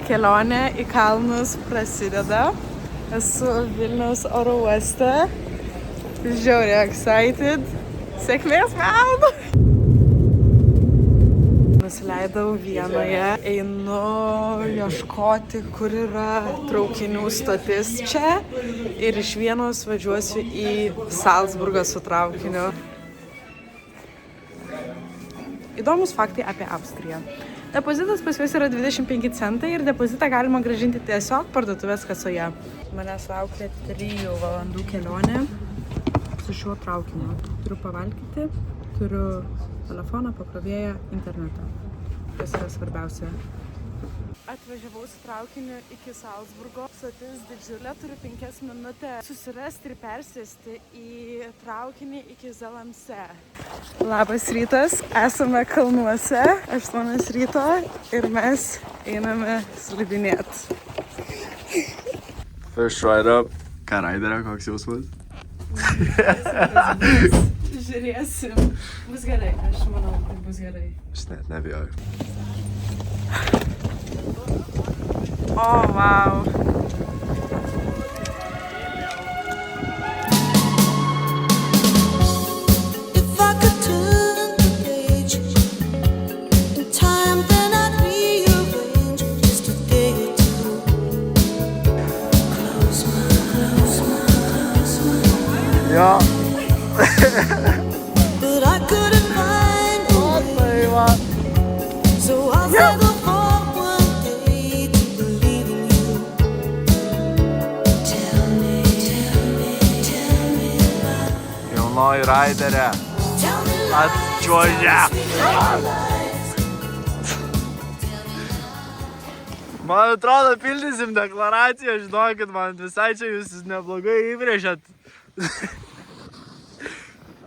Kelionė į kalnus prasideda. Esu Vilniaus oro uoste. Žiauriai excited. Sėkmės man! Nusileidau Vienoje. Einu ieškoti, kur yra traukinių stotis čia. Ir iš Vienos važiuosiu į Salzburgą su traukiniu. Įdomus faktai apie Austriją. Depozitas pas juos yra 25 centai ir depozitą galima grąžinti tiesiog parduotuvės kasoje. Manęs laukia 3 valandų kelionė su šiuo traukiniu. Turiu pavalgyti, turiu telefoną, pakrovėją, internetą. Tas yra svarbiausia. Atvažiavau su traukiniu iki Salzburgo. Stotis didžiulė, turiu 5 minutės susirasti ir persėsti į traukinį iki Zalamse. Labas rytas, esame kalnuose, 8 ryto ir mes einame slidinėti. First ride up. Ką raiderio, koks jausmas? Žiūrėsim. Bus gerai, aš manau, kad bus gerai. Aš net nebijoju. O, wow. Ja. But I couldn't find a way. So I'll settle for one day to believe in you. Tell me Jaunoji raiderė. Atčiuožė. Man atrodo, pildysim deklaraciją, žinokit, man visai čia jūs neblogai įbrėžėt.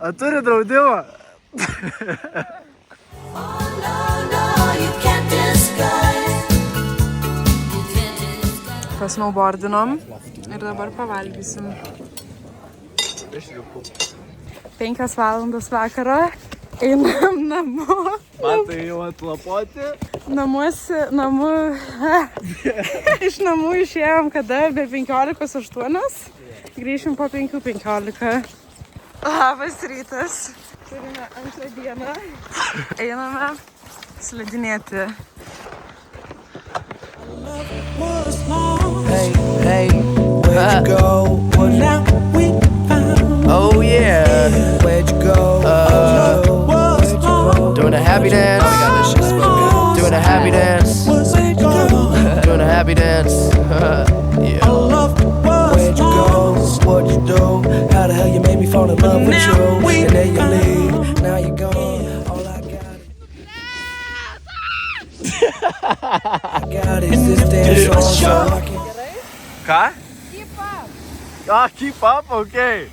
A turi draudimą? Pasnowboardinom ir dabar pavalgysim. 5 valandas vakaro, einam namo. Matai jau atlapoti? Iš namų išėjom kada, be 15:08, grįšim po 5:15. Labas rytas, turime 2 dieną, einame slidinėti. Hey, where'd you go? Well, now we found. Oh yeah, Where'd you go? Where'd you go? doing a happy dance. Oh my god, this shit's so good. Doing a happy dance. Where'd you go? Doing a happy dance. Yeah. Where'd you go? What'd you do? How the hell you made me fall in love with you? And then you leave. Now you're gone. All I got is this damn song, so I can. Ką? Keep up. Ah, keep up? Okay.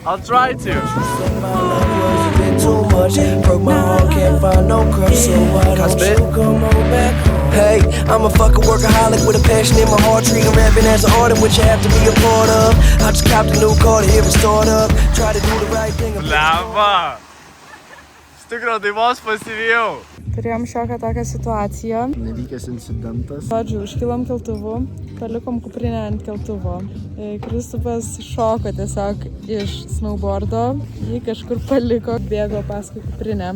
I'll try to. My love was a bit too much. Broke my heart, can't find no curse. So why don't you come on back home? Hey, I'm a fucking workaholic with a passion in my heart. Treating rapping as an art in which I have to be a part of. I just copped a new car to hear it start up. Try to do the right thing. Lemba. Stikro, tai vos pasivėjau. Turėjom šiokią tokią situaciją. Nevykęs incidentas. Žodžiu, užkilom keltuvu, palikom kuprinę ant keltuvo. Kristupas šoko tiesiog iš snowboardo, jį kažkur paliko, bėgo paskui kuprinę.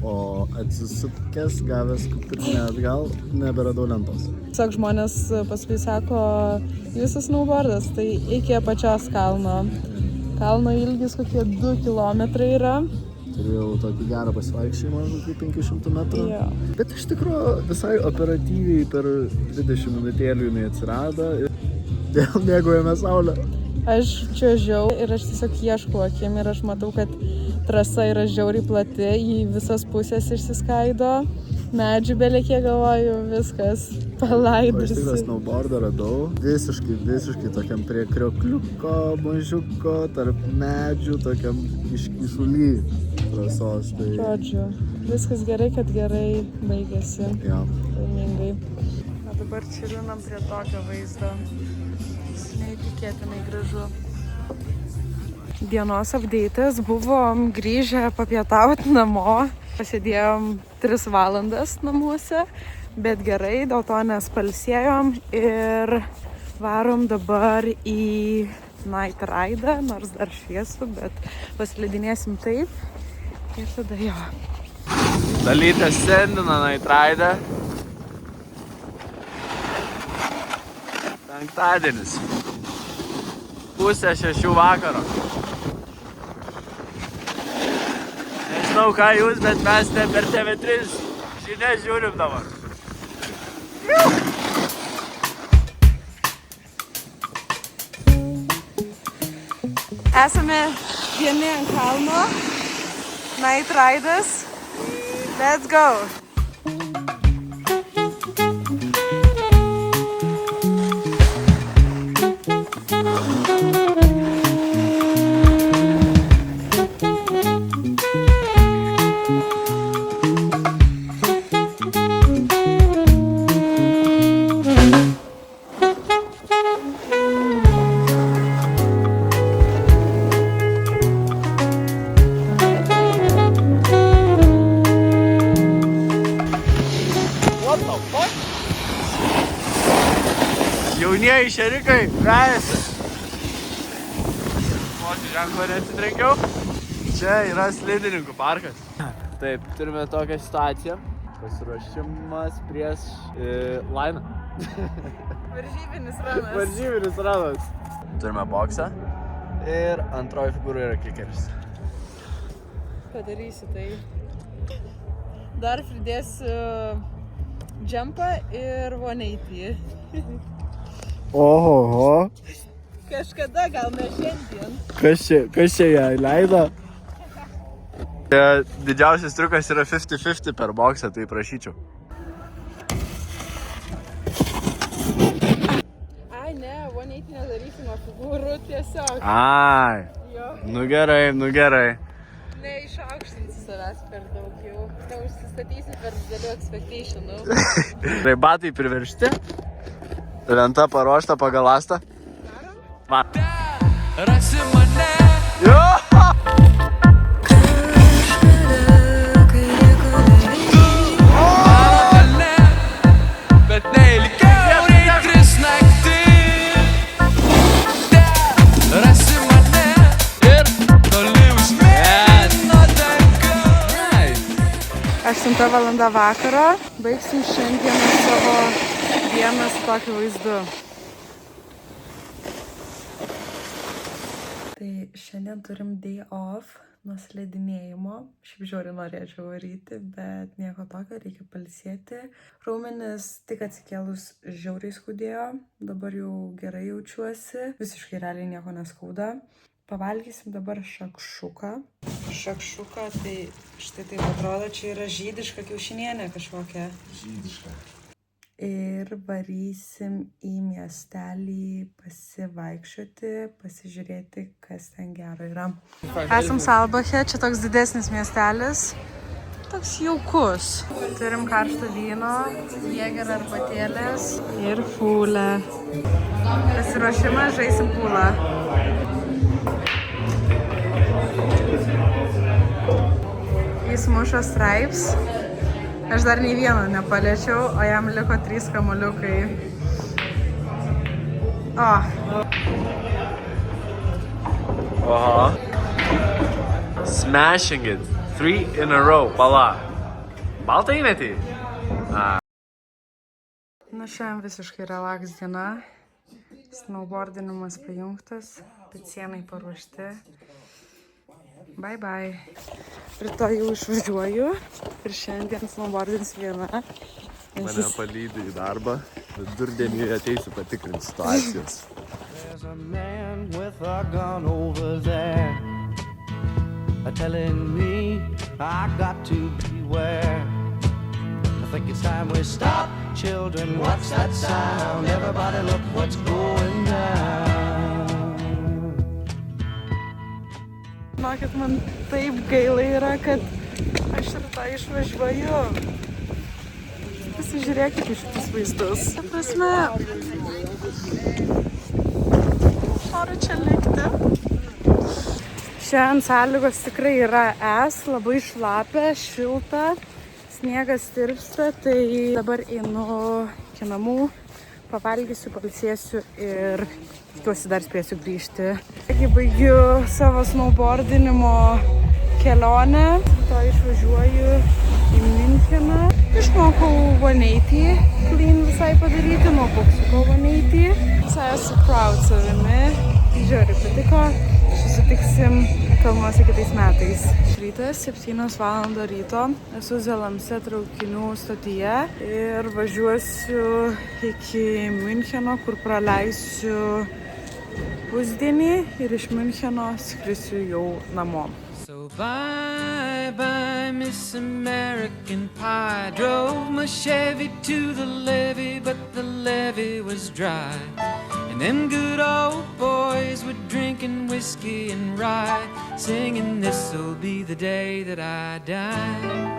O atsisukęs, gavęs kuprinę atgal, neberadau lentos. Tiesiog žmonės paskui sako, jūsų snowboardas, tai iki apačios kalno. Kalno ilgis kokie 2 kilometrai yra. Turėjau tokį gerą pasivaikščiojimą, kokį 500 metrų. Jo. Bet iš tikrųjų visai operatyviai per 20 minutėlių jinai atsirado ir vėl mėgaujame saulę. Aš čiuožiau ir aš tiesiog ieškau akim ir aš matau, kad trasa yra žiauriai plati, į visas pusės išsiskaido. Medžių belekie, galvoju, viskas O iš palaidusi. tikrųjų snowboardą radau visiškai tokiam prie kriokliuko, mažiuko, tarp medžių, tokiam iškyšuly trasos. Tai Žodžiu, viskas gerai, kad gerai baigėsi. jo. Laimingai. O dabar čilinam prie tokio vaizdo. Neįtikėtinai gražu. Dienos update'as, buvom grįžę papietauti namo. Pasėdėjom 3 valandas namuose, Bet gerai, dėl to nes palsėjom ir varom dabar į Night Ride'ą, nors dar šviesu, bet paslidinėsim taip ir tada jo. Dalytė sendina Night Ride'ą. Penktadienis. 5:30 vakaro. Nežinau ką jūs, bet mes ten per TV3 žinias žiūrim dabar. Esame vieni ant kalno. Night Ride'as. Let's go! Jaunieji šerikai, vejasi. Močių ženklą neatsitrenkiau. Čia yra slidininkų parkas. Taip, turime tokią situaciją. Pasiruošimas prieš lainą. Varžybinis ranas. Varžybinis ranas. Turime boksą. Ir antroji figūra yra kikeris. Padarysiu tai. Dar pridėsiu džempą ir 180. Oho. Kažkada, gal ne šiandien. Kas čia ją leido? Didžiausias triukas yra 50-50 per boksą, tai prašyčiau. Ai, ne, 180 nedarysiu nuo figūrų tiesiog. Ai, Jo. nu gerai. Neišaukštinsi savęs per daug jau. Neužsistatysi per didelių expectationų. Tai batai priveršti. Lenta paruošta pagal lastą. Va. Rasi mane. Jo! Bet neilgiau nei 3 naktis. Rasi mane ir toli užmėlyno dangaus. 8 valanda vakaro. Baigsim šiandieną savo dieną su tokiu vaizdu. Tai šiandien turim day off nuo slidinėjimo. Šiaip žiauriai norėčiau varyti, bet nieko tokio, reikia pailsėti. Raumenis tik atsikėlus žiauriai skaudėjo, dabar jau gerai jaučiuosi, visiškai realiai nieko neskauda. Pavalgysim dabar šakšuką. Šakšuką, tai štai taip atrodo, čia yra žydiška kiaušinienė kažkokia. Žydiška. Ir varysim į miestelį pasivaikščioti, pasižiūrėti, kas ten gero yra. Esam Salbache, čia toks didesnis miestelis, toks jaukus. Turim karštą vyno, jėgerą arbatėlės ir fūlę. Pasiruošimas, žaisim pūlą. Jis muša straips. Aš dar nei vieno nepaliečiau, o jam liko 3 kamuoliukai. O. Oho. Smashing it. 3 in a row. Pala. Baltą įmetį? Na, šiandien visiškai relax diena. Snowboardinimas pajungtas, picienai paruošti. Bye bye. Rytoj jau išvažiuoju ir šiandien snowboardins viena. Mane palydi į darbą, vidurdienį ateisiu patikrinti situacijos. There's a man with a gun over there, telling me I got to beware. I think it's time we stop, children. What's that sound? Everybody look what's going down. Žinokit, man taip gaila yra, kad aš rytoj išvažiuoju. Pasižiūrėkit į šitus vaizdus. Ta prasme, noriu čia likti. Šiandien sąlygos tikrai yra labai šlapia, šilta, sniegas tirpsta, tai dabar einu iki namų, pavalgysiu, pailsėsiu ir tikiuosi dar spėsiu grįžti. Taigi baigiu savo snowboardinimo kelionę, to išvažiuoju į Müncheną. Išmokau 180 clean visai padaryti, nuo boksiuko 180. Visai esu proud savimi, žiūri patiko, susitiksim kalnuose kitais metais. Rytas 7 val. Ryto, esu Zelamse traukinių stotyje ir važiuosiu iki Müncheno, kur praleisiu pusdienį ir iš Müncheno skrisiu jau namo. So bye bye Miss American Pie. Drove my Chevy to the levee, but the levee was dry. And them good old boys were drinking whiskey and rye, singing this'll be the day that I die.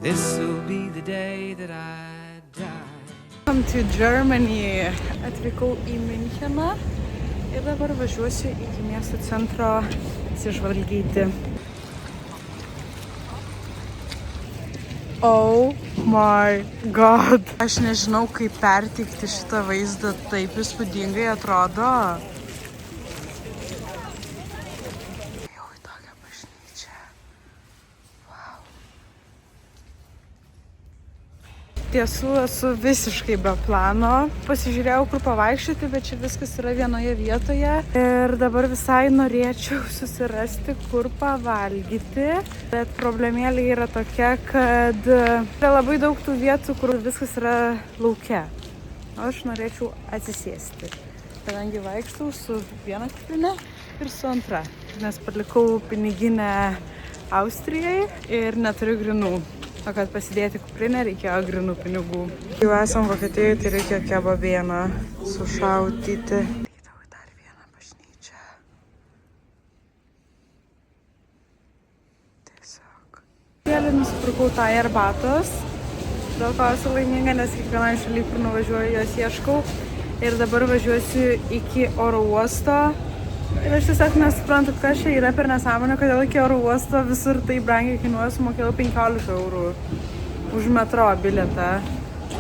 This'll be the day that I die. Welcome to Germany. Atvykau į Müncheną ir dabar važiuosiu iki miesto centro pasižvalgyti. Oh my god. Aš nežinau, kaip perteikti šitą vaizdą, taip įspūdingai atrodo. Jau į tokią bažnyčią. Wow. Tiesų, esu visiškai be plano. Pasižiūrėjau, kur pavaikščioti, bet čia viskas yra vienoje vietoje. Ir dabar visai norėčiau susirasti, kur pavalgyti. Bet problemėlė yra tokia, kad yra labai daug tų vietų, kur viskas yra lauke. Aš norėčiau atsisėsti, kadangi vaikštau su viena kuprinė ir su antra. Nes palikau piniginę Austrijai ir neturiu grinų. O kad pasidėti kuprinę reikėjo grinų pinigų. Jau esam Vokietijoje, tai reikia kebabieną sušaudyti. Ateidau į dar vieną bažnyčią. Tiesiog. Vėlį nusipirkau tą arbatos. Dėl ko esu laiminga, nes kiekvienai šaly, kur nuvažiuoju, jos ieškau. Ir dabar važiuosiu iki oro uosto. Ir aš tiesiog nesuprantu, kas čia yra per nesąmonę, kodėl iki oro uosto visur tai brangiai kainuoja, sumokėjau 15 eurų už metro bilietą.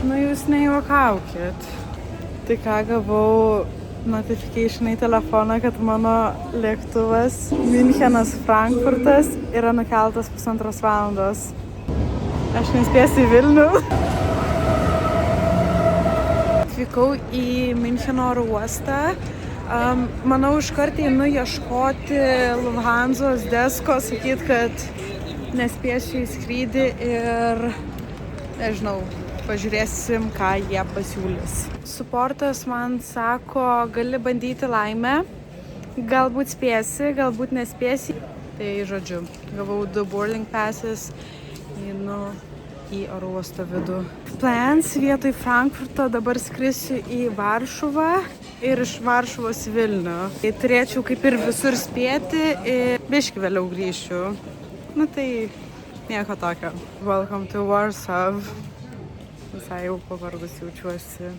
Nu, jūs nejuokaukit. Tai ką, gavau notification į telefoną, kad mano lėktuvas Münchenas Frankfurtas yra nukeltas 1,5 valandos. Aš nespėsiu į Vilnių. Atvykau į Müncheno oro uostą. Manau, iškart einu ieškoti Lufthansos desko, sakyt, kad nespėsiu į skrydį ir, nežinau, pažiūrėsim, ką jie pasiūlys. Suportas man sako, gali bandyti laimę, galbūt spėsi, galbūt nespėsi. Tai, žodžiu, gavau 2 boarding passes, einu į oro uosto vidų. Plans vietoj Frankfurto dabar skrisiu į Varšuvą ir iš Varšuvos į Vilnių. Tai turėčiau kaip ir visur spėti ir biškį vėliau grįšiu. Nu tai nieko tokio. Welcome to Warsaw. Visai jau pavargus jaučiuosi.